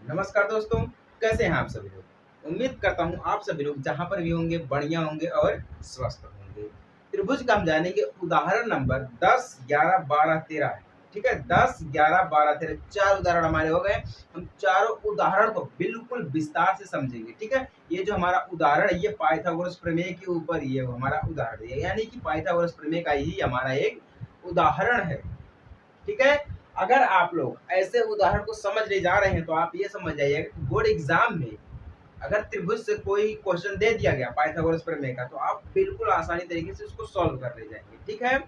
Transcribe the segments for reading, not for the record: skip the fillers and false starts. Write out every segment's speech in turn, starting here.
नमस्कार दोस्तों, कैसे हैं आप सभी लोग। उम्मीद करता हूँ आप सभी लोग जहाँ पर भी होंगे बढ़िया होंगे और स्वस्थ होंगे। त्रिभुज का हम जानेंगे उदाहरण नंबर 10, 11, 12, 13 है। ठीक है, 10, 11, 12, 13 चार उदाहरण हमारे हो गए। हम चारों उदाहरण को बिल्कुल विस्तार से समझेंगे। ठीक है, ये जो हमारा उदाहरण है ये पाइथागोरस प्रमेय के ऊपर ये हमारा उदाहरण है, यानी कि पाइथागोरस प्रमेय का ही हमारा एक उदाहरण है। ठीक है, अगर आप लोग ऐसे उदाहरण को समझने जा रहे हैं तो आप ये समझ जाइए बोर्ड एग्जाम में अगर त्रिभुज से कोई क्वेश्चन दे दिया गया पाइथागोरस प्रमेय का तो आप बिल्कुल आसानी तरीके से उसको सॉल्व कर ले जाएंगे। ठीक है,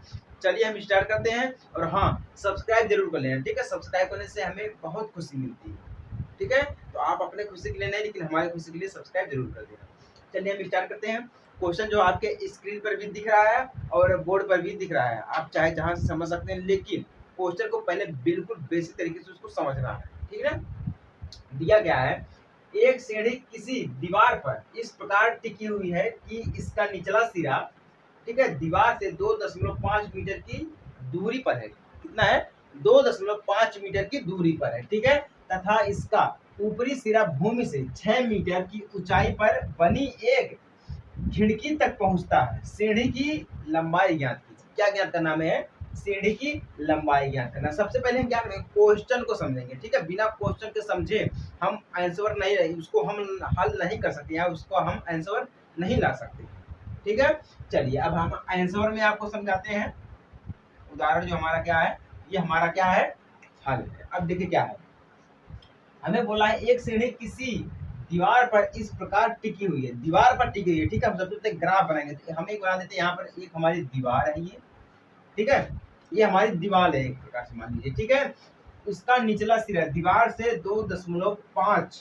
चलिए हम स्टार्ट करते हैं। और हाँ, सब्सक्राइब जरूर कर लेना। ठीक है, सब्सक्राइब करने से हमें बहुत खुशी मिलती है। ठीक है, तो आप अपने खुशी के लिए नहीं लेकिन हमारी खुशी के लिए सब्सक्राइब जरूर कर देना। चलिए हम स्टार्ट करते हैं। क्वेश्चन जो आपके स्क्रीन पर भी दिख रहा है और बोर्ड पर भी दिख रहा है, आप चाहे जहां से समझ सकते हैं, लेकिन क्वेश्चन को पहले बिल्कुल बेसिक तरीके से उसको समझना है। ठीक है, दिया गया है एक सीढ़ी किसी दीवार पर इस प्रकार टिकी हुई है कि इसका निचला सिरा, ठीक है, दीवार से 2.5 मीटर की दूरी पर है। कितना है? 2.5 मीटर की दूरी पर है। ठीक है, तथा इसका ऊपरी सिरा भूमि से 6 मीटर की ऊंचाई पर बनी एक खिड़की तक पहुंचता है। सीढ़ी की लंबाई ज्ञात कीजिए। क्या ज्ञात करना है? सीढ़ी की लंबाई ज्ञात करना। सबसे पहले हम क्या करेंगे, क्वेश्चन को समझेंगे। ठीक है, बिना क्वेश्चन के समझे हम आंसर नहीं रहे, उसको हम हल नहीं कर सकते या उसको हम आंसर नहीं ला सकते। ठीक है, चलिए अब हम आंसर में आपको समझाते हैं। उदाहरण जो हमारा क्या है, ये हमारा क्या है, हल है। अब देखिए क्या है, हमें बोला है एक सीढ़ी किसी दीवार पर इस प्रकार टिकी हुई है। दीवार पर टिकी हुई है। ठीक है, हम सबसे पहले ग्राफ बनाएंगे। तो हम एक बना देते हैं, यहाँ पर एक हमारी दीवार है ये। ठीक है, ये हमारी दीवार है एक प्रकार से मान लीजिए। ठीक है, उसका निचला सिरा दीवार से 2.5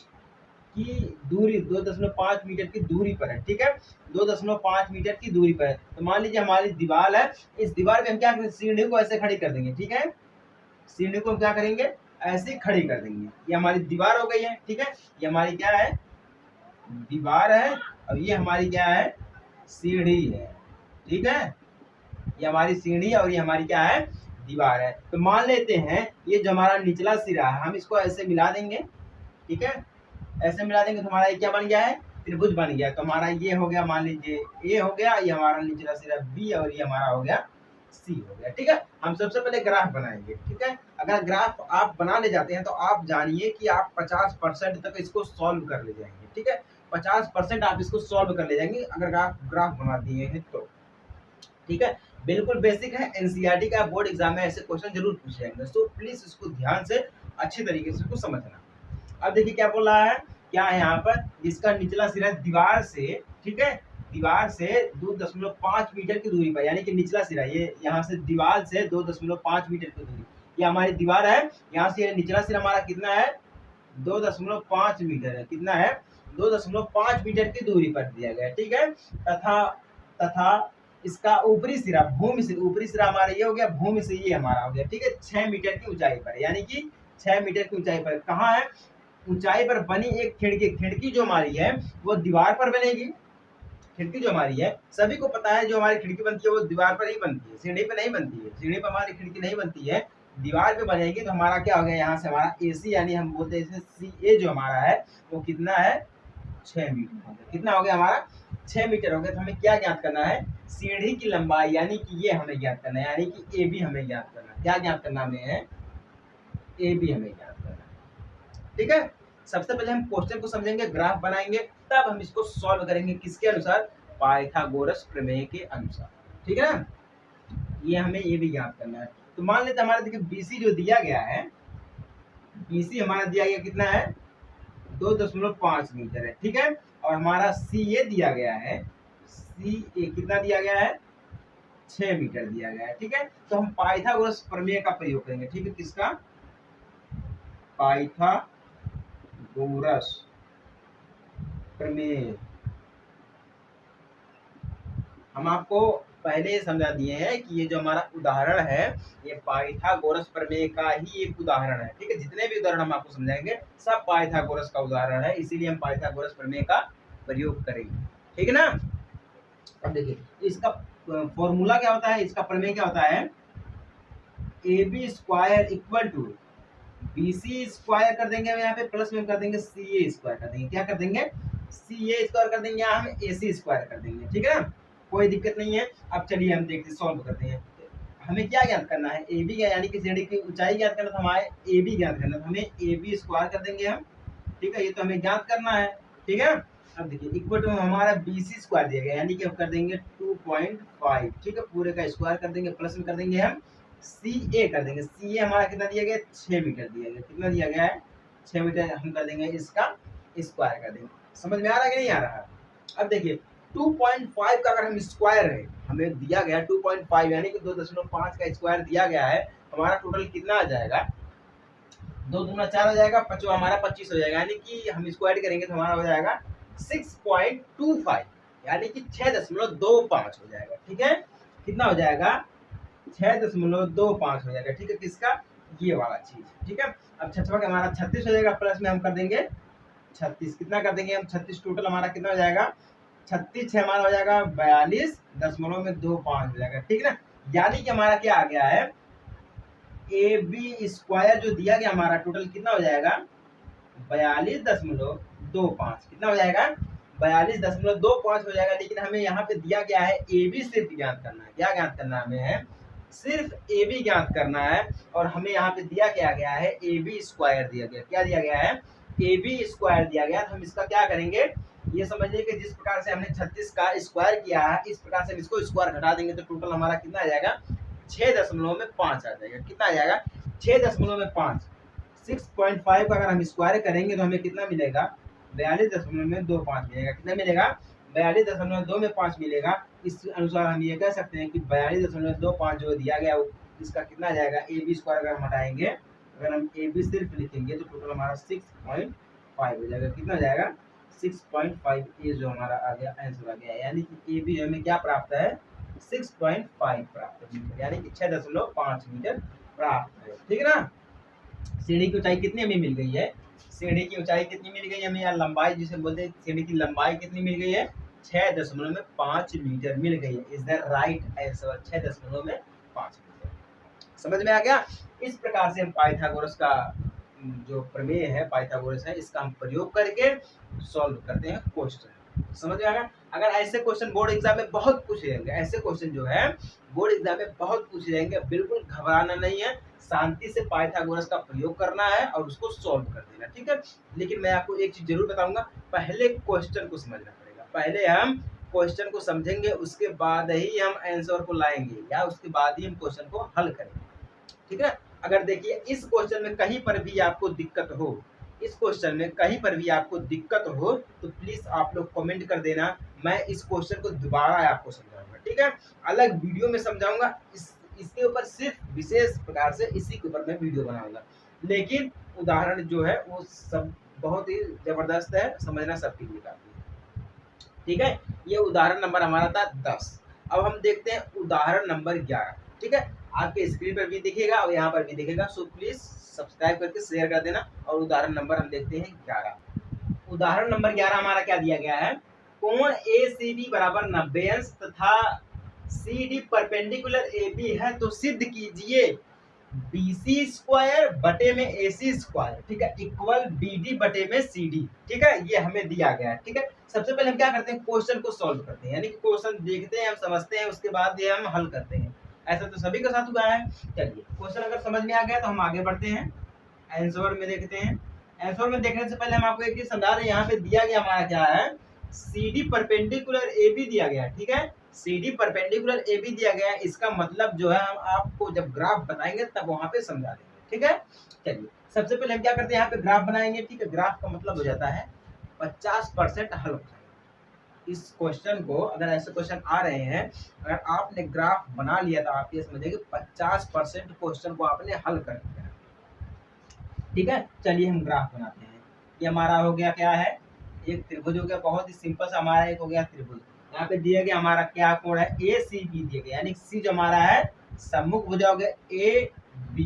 की दूरी, 2.5 मीटर की दूरी पर है। ठीक है, 2.5 मीटर की दूरी पर है। तो मान लीजिए हमारी दीवार है, इस दीवार पे हम क्या करेंगे, सीढ़ी को ऐसे खड़ी कर देंगे। ठीक है, सीढ़ी को हम क्या करेंगे, ऐसे खड़ी कर देंगे। ये हमारी दीवार हो गई है। ठीक है, ये हमारी क्या है, दीवार है। और ये हमारी क्या है, सीढ़ी है। ठीक है, ये हमारी सीढ़ी और ये हमारी क्या है, दीवार है। तो मान लेते हैं ये जो हमारा निचला सिरा है हम इसको ऐसे मिला देंगे। ठीक है, ऐसे मिला देंगे तो हमारा ये क्या बन गया है, त्रिभुज बन गया। तो हमारा ये हो गया, मान लीजिए ए हो गया, ये हमारा निचला सिरा बी और ये हमारा हो गया सी हो गया। ठीक है, हम सबसे पहले ग्राफ बनाएंगे। ठीक है, अगर ग्राफ आप बना ले जाते हैं तो आप जानिए कि आप 50% तक इसको सॉल्व कर ले जाएंगे। ठीक है, 50% आप इसको सॉल्व कर ले जाएंगे अगर ग्राफ बना दिए हैं तो। ठीक है, बिल्कुल बेसिक है, एनसीईआरटी का बोर्ड एग्जाम में ऐसे क्वेश्चन जरूर पूछे जाएंगे। तो प्लीज इसको ध्यान से अच्छे तरीके से इसको समझना। अब देखिए क्या बोल रहा है, क्या है यहाँ पर, जिसका निचला सिरा दीवार से, ठीक है, दीवार से 2.5 मीटर की दूरी पर, यानी कि निचला सिरा ये यहाँ से दीवार से 2.5 मीटर की दूरी, ये हमारी दीवार है। यहाँ से निचला सिरा हमारा कितना है, 2.5 मीटर है। कितना है, 2.5 मीटर की दूरी पर दिया गया। ठीक है, तथा तथा इसका ऊपरी सिरा भूमि से, ऊपरी सिरा हमारा ये हो गया, भूमि से ये हमारा हो गया। ठीक है, 6 मीटर की ऊंचाई पर, यानी कि 6 मीटर की ऊंचाई पर कहाँ है, ऊंचाई पर बनी एक खिड़की। खिड़की जो हमारी है वो दीवार पर बनेगी। खिड़की जो हमारी है, सभी को पता है जो हमारी खिड़की बनती है वो दीवार पर ही बनती है, सीढ़ी पे नहीं बनती है। सीढ़ी पर हमारी खिड़की नहीं बनती है, दीवार पे बनेगी। तो हमारा क्या हो गया, यहाँ से हमारा AC यानी हम बोलते हैं सी ए जो हमारा है वो कितना है, 6 मीटर हो गया। कितना हो गया हमारा, 6 मीटर हो गया। तो हमें क्या ज्ञात करना है, सीढ़ी की लंबाई, यानी कि ये हमें ज्ञात करना है, यानी कि AB हमें ज्ञात करना है। क्या ज्ञात करना हमें है, AB हमें ज्ञात करना है। ठीक है, सबसे पहले हम क्वेश्चन को समझेंगे, ग्राफ बनाएंगे, तब हम इसको सॉल्व करेंगे। किसके अनुसार, पाइथागोरस प्रमेय के अनुसार। ठीक है ना, ये हमें ये भी ज्ञात करना है। तो मान लेते हमारा देखिए BC जो दिया गया है, BC हमारा दिया गया कितना है, 2.5 मीटर है। ठीक है, और हमारा CA दिया गया है, CA कितना दिया गया है, 6 मीटर दिया गया है। ठीक है, तो हम पाइथागोरस प्रमेय का प्रयोग करेंगे। ठीक है, किसका, पाइथागोरस प्रमेय। हम आपको पहले ही समझा दिए हैं कि ये जो हमारा उदाहरण है ये पाइथागोरस प्रमेय का ही एक उदाहरण है। ठीक है, जितने भी उदाहरण हम आपको समझाएंगे सब पाइथागोरस का उदाहरण है, इसीलिए हम पाइथागोरस प्रमेय का प्रयोग करेंगे। ठीक है ना, अब देखिए इसका फॉर्मूला क्या होता है, इसका प्रमेय क्या होता है, AB² equal to B C square कर देंगे हम यहाँ पे, प्लस में हम कर देंगे सी ए स्क्वायर कर देंगे। क्या कर देंगे? सी ए स्क्वायर कर देंगे, यहाँ हम ए सी स्क्वायर कर देंगे। ठीक है ना, कोई दिक्कत नहीं है। अब चलिए हम देखते हैं, सॉल्व करते हैं। हमें क्या ज्ञात करना है? ए बी यानी कि सीढ़ी की ऊंचाई ज्ञात करना था, हमारे ए बी ज्ञात करना था, हमें ए बी स्क्वायर कर देंगे हम। ठीक है, ये तो हमें ज्ञात करना है। ठीक है, अब देखिए इक्वल टू हमारा बी सी स्क्वायर दिया गया, यानी कि हम कर देंगे 2.5। ठीक है, पूरे का स्क्वायर कर देंगे, प्लस में कर देंगे हम सी ए कर देंगे। सी ए हमारा कितना दिया गया? 6 मीटर दिया गया। कितना दिया गया है? 6 मीटर। हम कर देंगे इसका स्क्वायर कर देंगे। समझ में आ रहा है कि नहीं आ रहा है? अब देखिए 2.5 का अगर हम स्क्वायर है, हमें दिया गया 2.5 यानी कि 2.5 का स्क्वायर दिया गया है, हमारा टोटल कितना आ जाएगा? 2 दूना 4 हो जाएगा, पचवा हमारा 25 हो जाएगा, यानी कि हम स्क्वायर करेंगे तो हमारा हो जाएगा 6.25, यानी कि 6.25 हो जाएगा। ठीक है, कितना हो जाएगा? 6.25 हो जाएगा। ठीक है, किसका? ये वाला चीज। ठीक है, अब छठवा का हमारा 36 हो जाएगा, प्लस में हम कर देंगे 36। कितना कर देंगे हम? 36। टोटल हमारा कितना हो जाएगा? 36 6 हमारा हो जाएगा 42.25 हो जाएगा। ठीक है ना, यानी कि हमारा क्या आ गया है? ए बी स्क्वायर जो दिया गया हमारा टोटल कितना हो जाएगा? 42.25। कितना हो जाएगा? 42.25 हो जाएगा। लेकिन हमें यहाँ पे दिया गया है ए बी सिर्फ ज्ञात करना है। क्या ज्ञात करना है हमें? सिर्फ ए बी ज्ञात करना है। और हमें यहाँ पे दिया क्या गया है? ए बी स्क्वायर दिया गया। क्या दिया गया है? ए बी स्क्वायर दिया गया। तो हम इसका क्या करेंगे? ये समझिए कि जिस प्रकार से हमने 36 का स्क्वायर किया है, इस प्रकार से हम इसको स्क्वायर घटा देंगे तो टोटल हमारा कितना आ जाएगा? 6.5 आ जाएगा। कितना आ जाएगा? 6.5। 6.5 का अगर हम स्क्वायर करेंगे तो हमें कितना मिलेगा? 42.25 मिलेगा। कितना मिलेगा? 42.25 मिलेगा। इस अनुसार हम ये कह सकते हैं कि 42.25 जो दिया गया इसका कितना आ जाएगा? ए बी स्क्वायर अगर हम हटाएंगे, अगर हम ए बी सिर्फ लिखेंगे तो टोटल हमारा 6.5 हो जाएगा। कितना हो जाएगा? 6.5। ये जो हमारा आ गया आंसर आ गया, यानी कि ए बी हमें क्या प्राप्त है? 6.5 प्राप्त है, यानी कि 6.5 मीटर प्राप्त है। ठीक है ना, सीढ़ी की ऊंचाई कितनी हमें मिल गई है? सीढ़ी की ऊंचाई कितनी मिल गई हमें, या लंबाई जिसे बोलते हैं, सीढ़ी की लंबाई कितनी मिल गई है? 6.5 मीटर मिल गई है। Is the right answer 6.5 metre. समझ में आ गया? इस प्रकार से हम पाइथागोरस का जो प्रमेय है, पाइथागोरस है, इसका हम प्रयोग करके सॉल्व करते हैं क्वेश्चन। समझ में आ गया? अगर ऐसे क्वेश्चन बोर्ड एग्जाम में बहुत पूछे जाएंगे, ऐसे क्वेश्चन जो है बोर्ड एग्जाम में बहुत पूछे जाएंगे, बिल्कुल घबराना नहीं है, शांति से पाइथागोरस का प्रयोग करना है और उसको सॉल्व कर देना। ठीक है, लेकिन मैं आपको एक चीज जरूर बताऊंगा, पहले क्वेश्चन को समझना पड़ेगा। पहले हम क्वेश्चन को समझेंगे, उसके बाद ही हम आंसर को लाएंगे, या उसके बाद ही हम क्वेश्चन को हल करेंगे। ठीक है, अगर देखिए इस क्वेश्चन में कहीं पर भी आपको दिक्कत हो, इस क्वेश्चन में कहीं पर भी आपको दिक्कत हो तो प्लीज आप लोग कमेंट कर देना, मैं इस क्वेश्चन को दोबारा आपको समझाऊंगा। ठीक है, अलग वीडियो में समझाऊंगा, इसके ऊपर सिर्फ विशेष प्रकार से इसी के ऊपर मैं वीडियो बनाऊंगा। लेकिन उदाहरण जो है वो सब बहुत ही जबरदस्त है, समझना सबके लिए काफी है। ठीक है, ये उदाहरण नंबर हमारा था 10। अब हम देखते हैं उदाहरण नंबर 11। ठीक है, आपके स्क्रीन पर भी दिखेगा और यहाँ पर भी दिखेगा, सो प्लीज सब्सक्राइब करके शेयर कर देना। और उदाहरण नंबर हम देखते हैं 11। उदाहरण नंबर 11 हमारा क्या दिया गया है? कोण ACB बराबर 90 अंश तथा CD परपेंडिकुलर AB है, तो सिद्ध कीजिए BC स्क्वायर बटे में AC स्क्वायर, ठीक है, इक्वल BD बटे में CD। ठीक है, ये हमें दिया गया है। ठीक है, सबसे पहले हम क्या करते हैं? क्वेश्चन को सॉल्व करते हैं, यानी कि क्वेश्चन देखते हैं, हम समझते हैं, उसके बाद ये हम हल करते हैं। ऐसा तो सभी के साथ हुआ है। चलिए, क्वेश्चन अगर समझ में आ गया तो हम आगे बढ़ते हैं, आंसर में देखते हैं। आंसर में देखने से पहले हम आपको एक चीज समझा रहे हैं, यहाँ पे दिया गया हमारा क्या है? CD परपेंडिकुलर AB दिया गया है। ठीक है, CD परपेंडिकुलर AB दिया गया है, इसका मतलब जो है हम आपको जब ग्राफ बताएंगे तब वहां पे समझा देंगे। ठीक है, चलिए सबसे पहले हम क्या करते हैं? यहाँ पे ग्राफ बनाएंगे। ठीक है, ग्राफ का मतलब हो जाता है 50% हल हो जाएगा इस क्वेश्चन को। अगर ऐसे क्वेश्चन आ रहे हैं, अगर आपने ग्राफ बना लिया तो आप ये समझिए कि 50% क्वेश्चन को आपने हल कर लिया। ठीक है, चलिए हम ग्राफ बनाते हैं। ये हमारा हो गया क्या है? एक त्रिभुज हो गया, बहुत ही सिंपल सा हमारा एक हो गया त्रिभुज। यहाँ पे दिया गया हमारा क्या कोण है? ACB दिया गया, यानी C जो हमारा है सम्मुख भुजा हो गया AB।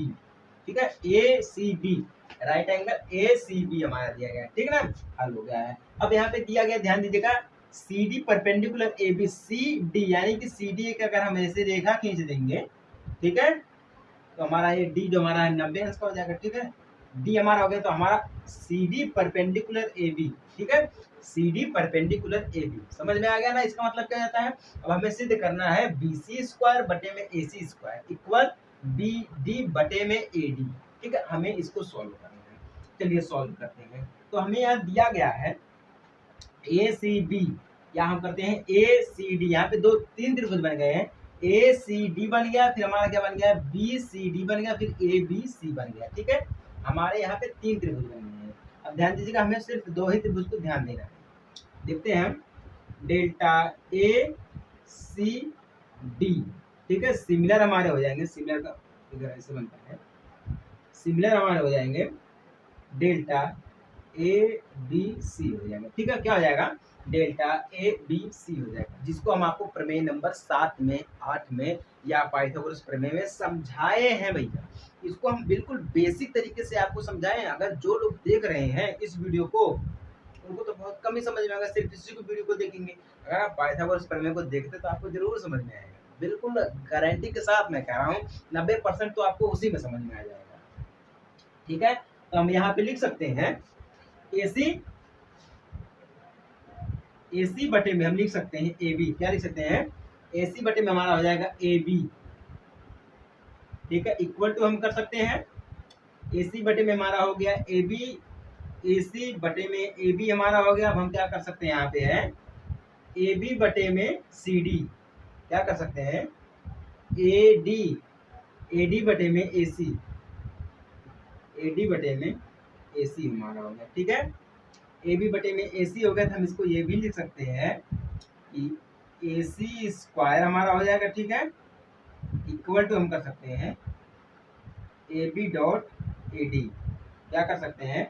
ठीक है, ACB राइट एंगल ACB हमारा दिया गया। ठीक है ना, हल हो गया है। अब यहाँ पे दिया गया, ध्यान दीजिएगा, CD परपेंडिकुलर AB CD, यानी कि CD का अगर हम ऐसे रेखा खींच देंगे, ठीक है, तो हमारा ये D जो हमारा है 90 अंश का हो जाएगा। ठीक है, डी हमारा हो गया, तो हमारा C D perpendicular A B, ठीक है, C D perpendicular A B. समझ में आ गया ना इसका मतलब क्या जाता है। अब हमें सिद्ध करना है बी सी स्क्वायर बटे में A C square equal B D बटे में ए डी, ठीक है, हमें इसको सॉल्व करना है। चलिए सॉल्व करते हैं। तो हमें यहाँ दिया गया है ए सी बी, या हम करते हैं ए सी डी, यहाँ पे दो तीन त्रिभुज बन गए हैं, ए सी डी बन गया, फिर हमारा क्या बन गया, बी सी डी बन गया, फिर ए बी सी बन गया, ठीक है, हमारे यहाँ पे तीन त्रिभुज बन गए हैं। अब ध्यान दीजिएगा, हमें सिर्फ दो ही त्रिभुज को ध्यान देना है। देखते हैं हम डेल्टा ए सी डी, ठीक है, सिमिलर हमारे हो जाएंगे, सिमिलर का फिगर ऐसे बनता है, सिमिलर हमारे हो जाएंगे डेल्टा ए बी सी हो जाएगा, ठीक है, क्या हो जाएगा, डेल्टा ए बी सी हो जाएगा, जिसको हम आपको प्रमेय नंबर 7 में 8 में या पाइथागोरस प्रमेय में समझाए हैं भैया। इसको हम बिल्कुल बेसिक तरीके से आपको समझाए हैं। अगर जो लोग देख रहे हैं इस वीडियो को, उनको तो बहुत कम ही समझ में आएगा, सिर्फ इसी को वीडियो को देखेंगे। अगर आप पाइथागोरस प्रमेय को देखते तो आपको जरूर समझ में आएगा, बिल्कुल गारंटी के साथ मैं कह रहा हूँ, 90% तो आपको उसी में समझ में आ जाएगा, ठीक है। तो हम यहाँ पे लिख सकते हैं AC बटे में हम लिख सकते हैं AB, क्या लिख सकते हैं, AC बटे में हमारा हो जाएगा AB, ठीक है, इक्वल टू हम कर सकते हैं AC बटे में हमारा हो गया AB, AC बटे में AB हमारा हो गया। अब हम क्या कर सकते हैं, यहाँ पे है AB बटे में CD, क्या कर सकते हैं AD बटे में AC, AD बटे में AC हमारा हो गया, ठीक है, AB बटे में AC हो गया। तो हम इसको ये भी लिख सकते हैं कि AC स्क्वायर हमारा हो जाएगा, ठीक है, इक्वल टू हम कर सकते हैं AB डॉट AD, क्या कर सकते हैं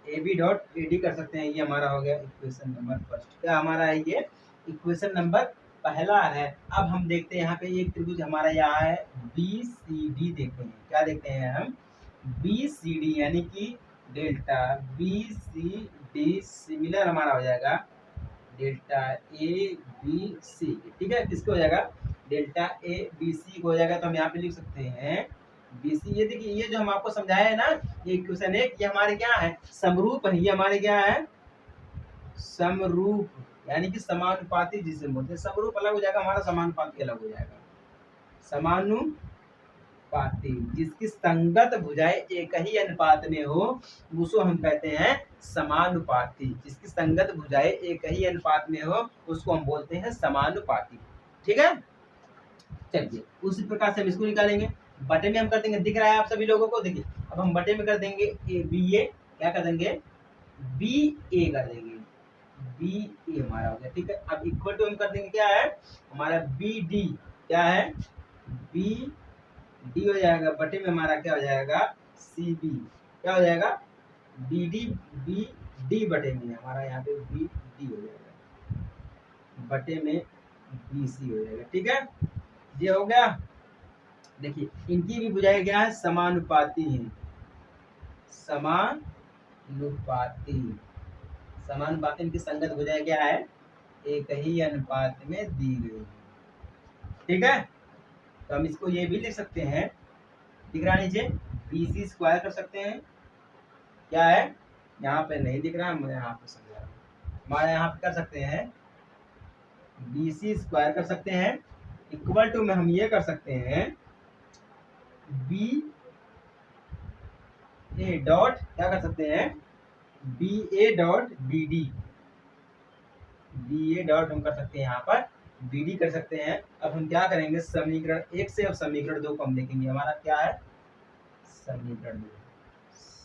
AB डॉट AD कर सकते हैं। ये हमारा हो गया इक्वेशन नंबर फर्स्ट, क्या हमारा है ये इक्वेशन नंबर पहला है। अब हम देखते हैं यहाँ पे एक त्रिभुज हमारा यहाँ है BCD, देखते हैं क्या देखते हैं हम BCD, यानी कि डेल्टा BCD सिमिलर हमारा हो जाएगा डेल्टा ABC, ठीक है, किसको हो जाएगा डेल्टा ABC को हो जाएगा। तो हम यहाँ पे लिख सकते हैं BC, ये देखिए ये जो हम आपको समझाया है ना, ये इक्वेशन एक, ये हमारे क्या है समरूप है, ये हमारे क्या है समरूप, यानी कि समानुपाती जिसे बोलते हैं। समरूप अलग हो जाएगा हमारा, समानुपाती अलग हो जाएगा। समानुपाती, जिसकी संगत भुजाएं एक ही अनुपात में हो उसको हम कहते हैं समानुपाती, जिसकी संगत भुजाएं एक ही अनुपात में हो उसको हम बोलते हैं समानुपाती, ठीक है। चलिए उसी प्रकार से हम इसको निकालेंगे, बटे में हम कर देंगे, दिख रहा है आप सभी लोगों को, देखिए अब हम बटे में कर देंगे BA, क्या कर देंगे BA कर देंगे, BA हमारा हो गया, ठीक है। अब इक्वल टू हम कर देंगे क्या है हमारा BD, क्या है BD हो जाएगा, बटे में हमारा क्या हो जाएगा CB, क्या हो जाएगा BD बटे में हमारा यहाँ पे BD हो जाएगा, बटे में BC हो जाएगा, ठीक है, ये हो गया। देखिए इनकी भी भुजाएं क्या है समानुपाती हैं, समानुपाती, समानुपाती इनकी संगत भुजाएं क्या है एक ही अनुपात में दी गई, ठीक है। तो हम इसको ये भी लिख सकते हैं, दिख रहा नीचे BC स्क्वायर कर सकते हैं, क्या है यहाँ पे नहीं दिख रहा, मैं यहाँ पे समझा रहा हूँ, हमारे यहाँ पे कर सकते हैं BC स्क्वायर कर सकते हैं, इक्वल टू में हम ये कर सकते हैं BA डॉट, क्या कर सकते हैं BA dot BD, BA dot हम कर सकते हैं यहाँ पर BD कर सकते हैं। अब हम क्या करेंगे समीकरण 1 से, अब समीकरण 2 को हम देखेंगे, हमारा क्या है समीकरण 2,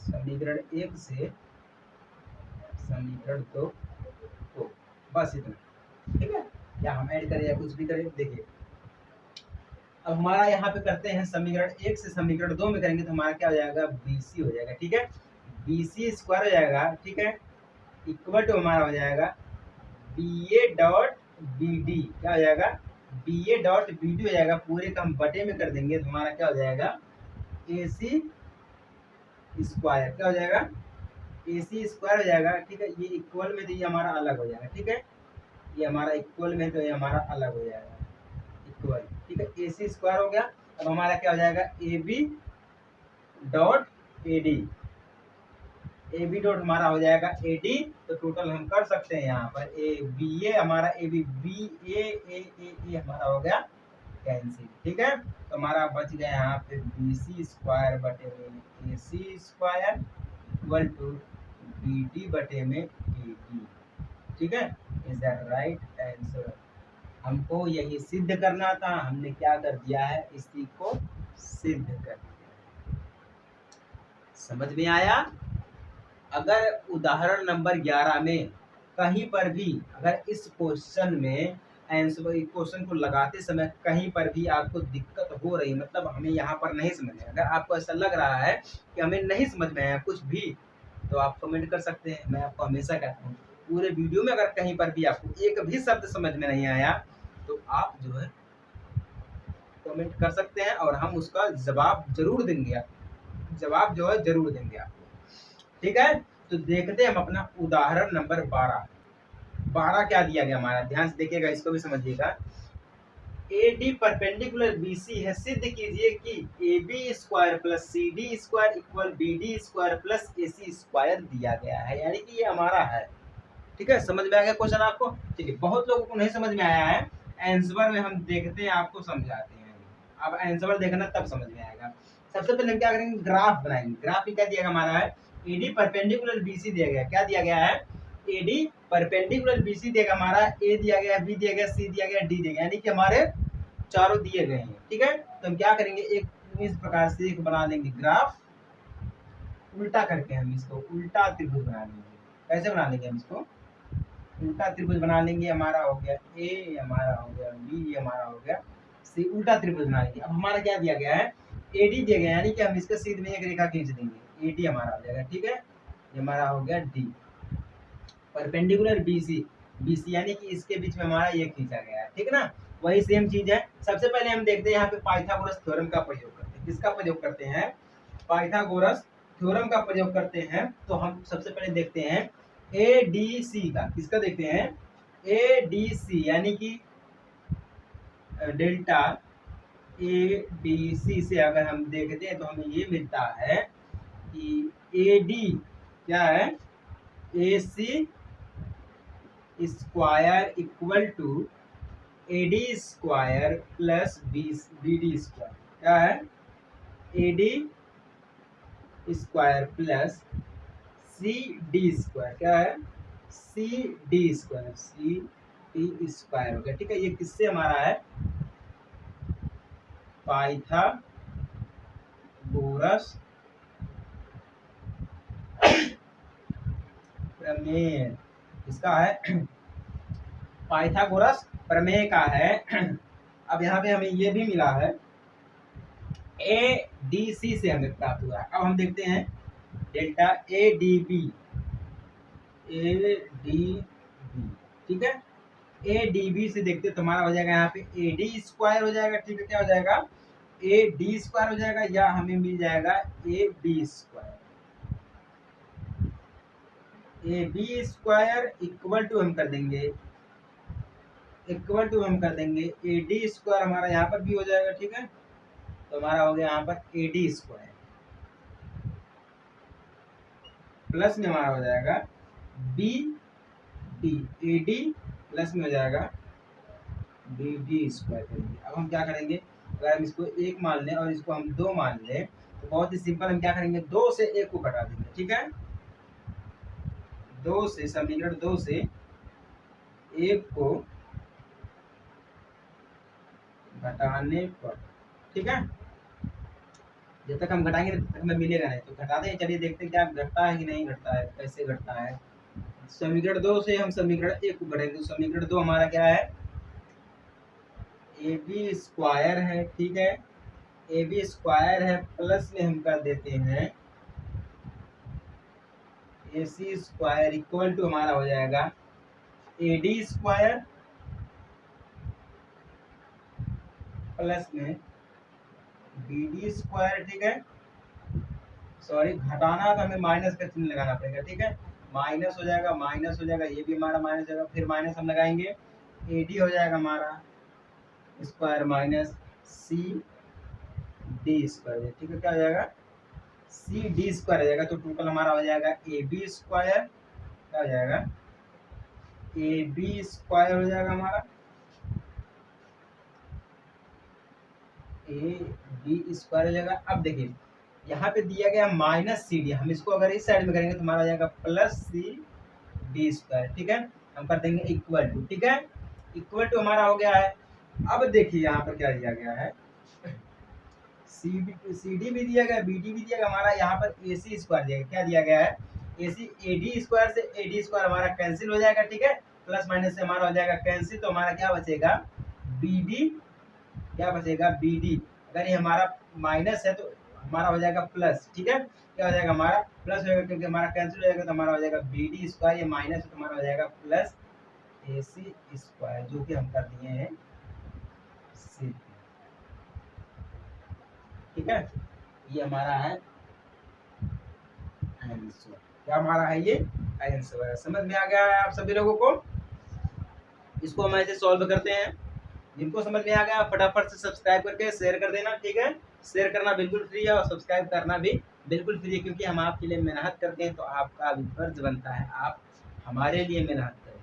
समीकरण 1 से समीकरण 2 को, बस इतना, ठीक है, या हम ऐड करें या कुछ भी करें। देखिए अब हमारा यहाँ पे करते हैं समीकरण 1 से समीकरण 2 में करेंगे तो हमारा क्या हो जाएगा BC हो जाएगा, ठीक है, BC स्क्वायर हो जाएगा, ठीक है, इक्वल टू हमारा हो जाएगा BA डॉट BD, क्या हो जाएगा BA डॉट BD हो जाएगा, पूरे का हम बटे में कर देंगे तो हमारा क्या हो जाएगा AC स्क्वायर, क्या हो जाएगा AC स्क्वायर हो जाएगा, ठीक है। ये इक्वल में तो ये हमारा अलग हो जाएगा, ठीक है, ये हमारा इक्वल में तो ये हमारा अलग हो जाएगा इक्वल, ठीक है, AC स्क्वायर हो गया। अब हमारा क्या हो जाएगा AB dot AD, A B dot हमारा हो जाएगा ए डी। तो टोटल हम कर सकते हैं यहाँ पर ए बी ए हमारा ए बी बी ए हमारा हो गया कैंसिल। ठीक है, तो हमारा बच गया यहाँ पे बी सी स्क्वायर बटे में A C square equal to B D बटे में ए डी। ठीक है, इज दैट राइट आंसर। हमको यही सिद्ध करना था, हमने क्या कर दिया है, इसी को सिद्ध कर दिया। समझ में आया? अगर उदाहरण नंबर 11 में कहीं पर भी अगर इस क्वेश्चन में आंसर क्वेश्चन को लगाते समय कहीं पर भी आपको दिक्कत हो रही, मतलब हमें यहाँ पर नहीं समझ में, अगर आपको ऐसा लग रहा है कि हमें नहीं समझ में आया कुछ भी, तो आप कमेंट कर सकते हैं। मैं आपको हमेशा कहता हूँ पूरे वीडियो में अगर कहीं पर भी आपको एक भी शब्द समझ में नहीं आया तो आप जो है कमेंट कर सकते हैं और हम उसका जवाब जरूर देंगे, जवाब जो है जरूर देंगे आपको। ठीक है, तो देखते हैं हम अपना उदाहरण नंबर 12 क्या दिया गया हमारा, ध्यान से देखिएगा, इसको भी समझिएगा। A D perpendicular B C है, सिद्ध कीजिए कि A B square plus C D square equal B D square plus A C square दिया गया है, यानी कि ये हमारा है। ठीक है, समझ में आ गया क्वेश्चन आपको? ठीक है, बहुत लोगों को नहीं समझ में आया है, आंसर में हम देखते हैं, आपको समझाते हैं। अब आंसर देखना तब समझ में आएगा। सबसे पहले हम क्या करेंगे, ग्राफ बनाएंगे। ग्राफ क्या दिया गया हमारा है, A D perpendicular B C दिया गया, क्या दिया गया है, A D perpendicular B C देगा हमारा, ए दिया गया, बी दिया गया, सी दिया गया, डी दिया गया, यानी कि हमारे चारों दिए गए हैं। ठीक है, तो हम क्या करेंगे, एक इस प्रकार से एक बना लेंगे ग्राफ, उल्टा करके हम इसको उल्टा त्रिभुज बना लेंगे। कैसे बना लेंगे हम इसको, उल्टा त्रिभुज बना लेंगे। हमारा हो गया ए, हमारा हो गया बी, हमारा हो गया सी, उल्टा त्रिभुज बना लेंगे। अब हमारा क्या दिया गया है, ए डी दिया गया, यानी कि हम इसके सीध में एक रेखा खींच देंगे, ए डी हमारा हो जाएगा। ठीक है, ये हमारा हो गया डी। परपेंडिकुलर बी सी यानी कि इसके बीच में हमारा ये खींचा गया है। ठीक है ना, वही सेम चीज है। सबसे पहले हम देखते हैं यहाँ पे पाइथागोरस थ्योरम का प्रयोग करते हैं। किसका प्रयोग करते हैं, पाइथागोरस थ्योरम का प्रयोग करते हैं। तो हम सबसे पहले देखते हैं ए डी सी का, किसका देखते हैं, ए डी सी यानी कि डेल्टा ए डी सी से अगर हम देखते हैं तो हमें ये मिलता है कि ए डी क्या है, A C square equal to A D square plus B D square, क्या है, A D square plus C D square, क्या है, C D square, C D square हो गया। ठीक है, ये किससे हमारा है, पाइथागोरस प्रमेय, किसका है, पाइथागोरस प्रमेय का है। अब यहाँ पे हमें ये भी मिला है, ए डी सी से हमें प्राप्त हुआ है। अब हम देखते हैं delta A D B, A D B, ठीक है, ए डी बी से देखते तो हमारा हो जाएगा यहाँ पे ए डी स्क्वायर हो जाएगा। ठीक है, क्या हो जाएगा, ए डी स्क्वायर हो जाएगा, या हमें मिल जाएगा A B square. A B square equal to हम कर देंगे, इक्वल टू हम कर देंगे ए डी स्क्वायर, हमारा यहाँ पर भी हो जाएगा। ठीक है, तो हमारा हो गया यहाँ पर ए डी स्क्वायर प्लस में हमारा हो जाएगा B D, A D plus में हो जाएगा बी डी स्क्वायर करेंगे। अब हम क्या करेंगे, अगर हम इसको एक मान लें और इसको हम दो मान लें तो बहुत ही सिंपल, हम क्या करेंगे, दो से एक को घटा देंगे। ठीक है, दो से समीकरण दो से एक को घटाने पर, ठीक है, जब तक हम घटाएंगे तब तक हमें मिलेगा नहीं, तो घटाते हैं। चलिए देखते हैं क्या घटता है कि नहीं घटता है, कैसे घटता है। समीकरण दो से हम समीकरण एक को घटाएंगे, तो समीकरण दो हमारा क्या है, ए बी स्क्वायर है। ठीक है, ए बी स्क्वायर है, प्लस में हम कर देते हैं ए सी स्क्वायर इक्वल टू हमारा हो जाएगा ए डी स्क्वायर प्लस में बी डी स्क्वायर। ठीक है, सॉरी घटाना तो हमें माइनस का चिन्ह लगाना पड़ेगा। ठीक है, माइनस हो जाएगा, माइनस हो जाएगा, ये भी हमारा माइनस हो जाएगा, फिर माइनस हम लगाएंगे, ए डी हो जाएगा हमारा square minus C D square. ठीक है, क्या हो जाएगा, सी डी स्क्वायर हो जाएगा, तो टोटल हमारा हो जाएगा ए बी स्क्वायर, क्या हो जाएगा ए बी स्क्वायर हो जाएगा हमारा, ए बी स्क्वायर हो जाएगा। अब देखिए यहाँ पे दिया गया माइनस सी डी, हम इसको अगर इस साइड में करेंगे तो हमारा हो जाएगा प्लस सी डी स्क्वायर, ठीक है। हम कर देंगे इक्वल टू, ठीक है, इक्वल टू हमारा हो गया है। अब देखिए यहाँ पर क्या दिया गया है, सी डी भी दिया गया, बी डी भी दिया गया, हमारा यहाँ पर ए सी स्क्वायर दिया गया। क्या दिया गया है, A C A D square से ए डी स्क्वायर हमारा कैंसिल हो जाएगा, ठीक है, प्लस माइनस से हमारा हो जाएगा कैंसिल, तो हमारा क्या बचेगा बी डी, क्या बचेगा बी डी। अगर ये हमारा माइनस है तो हमारा हो जाएगा प्लस, ठीक है, क्या हो जाएगा हमारा प्लस हो जाएगा, क्योंकि हमारा कैंसिल हो जाएगा तो हमारा हो जाएगा बी डी स्क्वायर, ये माइनस है तो हमारा हो जाएगा प्लस ए सी स्क्वायर, जो कि हम कर दिए हैं सी, ठीक है। ये हमारा है आंसर, क्या हमारा है ये आंसर। समझ में आ गया है आप सभी लोगों को। इसको हम ऐसे सॉल्व करते हैं। जिनको समझ में आ गया फटाफट से सब्सक्राइब करके शेयर कर देना, ठीक है। शेयर करना बिल्कुल फ्री है और सब्सक्राइब करना भी बिल्कुल फ्री है, क्योंकि हम आपके लिए मेहनत करते हैं, तो आपका भी फर्ज बनता है आप हमारे लिए मेहनत करें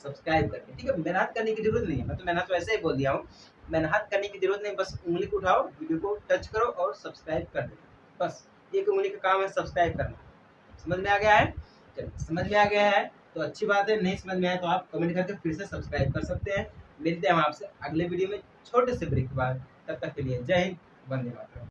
सब्सक्राइब करके, ठीक है। मेहनत करने की जरूरत नहीं है, मैं तो मेहनत वैसे ही बोल दिया हूँ, मेहनत करने की जरूरत नहीं, बस उंगली को उठाओ, वीडियो को टच करो और सब्सक्राइब कर देना, बस एक उंगली का काम है सब्सक्राइब करना। समझ में आ गया है, चलिए समझ में आ गया है तो अच्छी बात है, नहीं समझ में आया तो आप कमेंट करके फिर से सब्सक्राइब कर सकते हैं। मिलते हैं हम आपसे अगले वीडियो में छोटे से ब्रेक के बाद, तब तक के लिए जय हिंद, वंदे मातरम।